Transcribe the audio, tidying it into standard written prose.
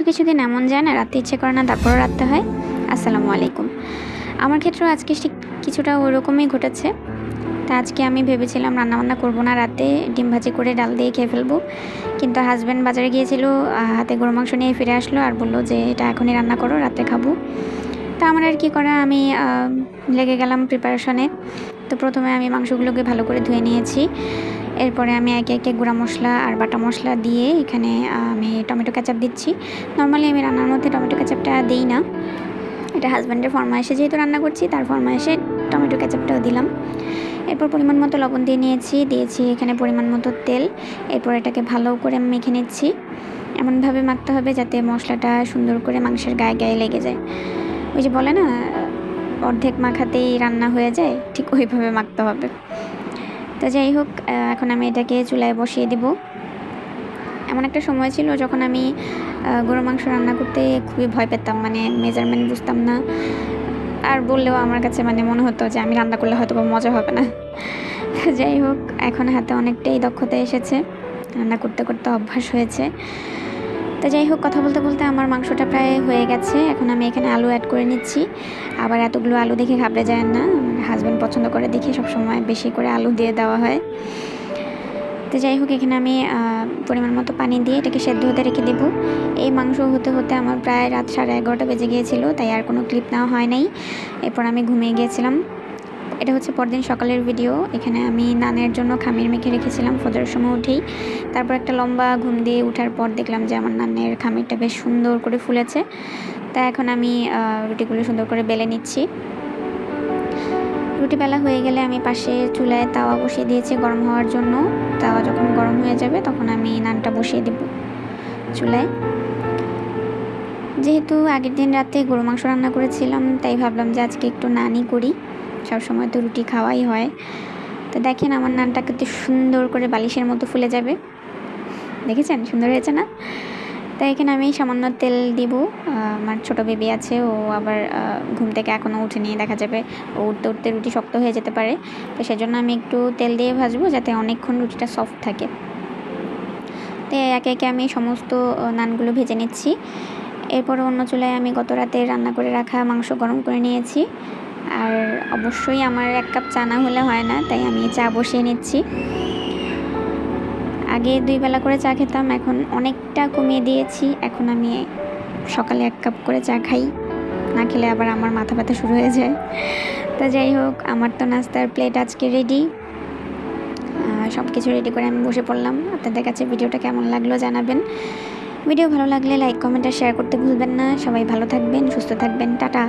কিছু দিন এমন যায় না রাতে ইচ্ছে করে না তারপরও রাখতে হয়। আসসালামু আলাইকুম। আমার ক্ষেত্রেও আজকে কিছুটা ওরকমই ঘটেছে। তা আজকে আমি ভেবেছিলাম রান্নাবান্না করব না, রাতে ডিম ভাজি করে ডাল দিয়ে খেয়ে ফেলবো। কিন্তু হাজব্যান্ড বাজারে গিয়েছিল, হাতে গরু মাংস নিয়ে ফিরে আসলো আর বলল যে এটা এখনই রান্না করো, রাতে খাবো। তা আমার আর কি করা, আমি লেগে গেলাম প্রিপারেশনে। তো প্রথমে আমি মাংসগুলোকে ভালো করে ধুয়ে নিয়েছি। এরপরে আমি একে একে গুঁড়া মশলা আর বাটা মশলা দিয়ে এখানে আমি টমেটো কেচাপ দিচ্ছি। নর্মালি আমি রান্নার মধ্যে টমেটো কেচাপটা দিই না, এটা হাজব্যান্ডের ফরমায়েশে যেহেতু রান্না করছি তার ফরমায়েশে টমেটো কেচাপটাও দিলাম। এরপর পরিমাণ মতো লবণ দিয়েছি এখানে পরিমাণ মতো তেল। এরপর এটাকে ভালো করে মেখে নিচ্ছি। এমনভাবে মাখতে হবে যাতে মশলাটা সুন্দর করে মাংসের গায়ে গায়ে লেগে যায়। ওই যে বলে না, অর্ধেক মাখাতেই রান্না হয়ে যায়, ঠিক ওইভাবে মাখতে হবে। তো যাই হোক, এখন আমি এটাকে চুলায় বসিয়ে দিব। এমন একটা সময় ছিল যখন আমি গরু মাংস রান্না করতে খুবই ভয় পেতাম, মানে মেজারমেন্ট বুঝতাম না। আর বললেও আমার কাছে মানে মনে হতো যে আমি রান্না করলে হয়তো বা মজা হবে না। তো যাই হোক, এখন হাতে অনেকটাই দক্ষতা এসেছে, রান্না করতে করতে অভ্যাস হয়েছে। তো যাই হোক, কথা বলতে বলতে আমার মাংসটা প্রায় হয়ে গেছে। এখন আমি এখানে আলু অ্যাড করে নিচ্ছি। আবার এতগুলো আলু দেখে ঘাবড়ে যায় না, আমার হাজব্যান্ড পছন্দ করে দেখে সবসময় বেশি করে আলু দিয়ে দেওয়া হয়। তো যাই হোক, এখানে আমি পরিমাণ মতো পানি দিয়ে এটাকে সেদ্ধ হতে রেখে দেবো। এই মাংস হতে হতে আমার প্রায় রাত 11:30 বেজে গিয়েছিল, তাই আর কোনো ক্লিপ নেওয়া হয় নাই। এরপর আমি ঘুমিয়ে গিয়েছিলাম। এটা হচ্ছে পরদিন সকালের ভিডিও। এখানে আমি নানের জন্য খামির মেখে রেখেছিলাম ফজরের সময় উঠেই। তারপর একটা লম্বা ঘুম দিয়ে ওঠার পর দেখলাম যে আমার নানের খামিরটা বেশ সুন্দর করে ফুলেছে। তা এখন আমি রুটিগুলো সুন্দর করে বেলে নিচ্ছি। রুটি বেলা হয়ে গেলে আমি পাশে চুলায় তাওয়া বসিয়ে দিয়েছি গরম হওয়ার জন্য। তাওয়া যখন গরম হয়ে যাবে তখন আমি নানটা বসিয়ে দেব চুলায়। যেহেতু আগের দিন রাতে গরু মাংস রান্না করেছিলাম, তাই ভাবলাম যে আজকে একটু নানই করি, সবসময় তো রুটি খাওয়াই হয়। তো দেখেন আমার নানটা কত সুন্দর করে বালিশের মতো ফুলে যাবে, দেখেছেন সুন্দর হয়েছে না? তাই এখানে আমি সামান্য তেল দিব। আমার ছোট বেবি আছে, ও আবার ঘুম থেকে এখনও উঠেনি, দেখা যাবে ও উঠতে উঠতে রুটি শক্ত হয়ে যেতে পারে। তো সেজন্য আমি একটু তেল দিয়ে ভাজবো যাতে অনেকক্ষণ রুটিটা সফট থাকে। তো একে একে আমি সমস্ত নানগুলো ভেজে নিচ্ছি। এরপর অন্য চুলায় আমি গত রাতে রান্না করে রাখা মাংস গরম করে নিয়েছি। আর অবশ্যই আমার 1 কাপ চা না হলে হয় না, তাই আমি চা বসিয়ে নিচ্ছি। আগে 2 বেলা করে চা খেতাম, এখন অনেকটা কমিয়ে দিয়েছি। এখন আমি সকালে 1 কাপ করে চা খাই, না খেলে আবার আমার মাথা ব্যথা শুরু হয়ে যায়। তো যাই হোক, আমার তো নাস্তার প্লেট আজকে রেডি। সব কিছু রেডি করে আমি বসে পড়লাম। আপনাদের কাছে ভিডিওটা কেমন লাগলো জানাবেন। ভিডিও ভালো লাগলে লাইক, কমেন্ট আর শেয়ার করতে ভুলবেন না। সবাই ভালো থাকবেন, সুস্থ থাকবেন। টাটা।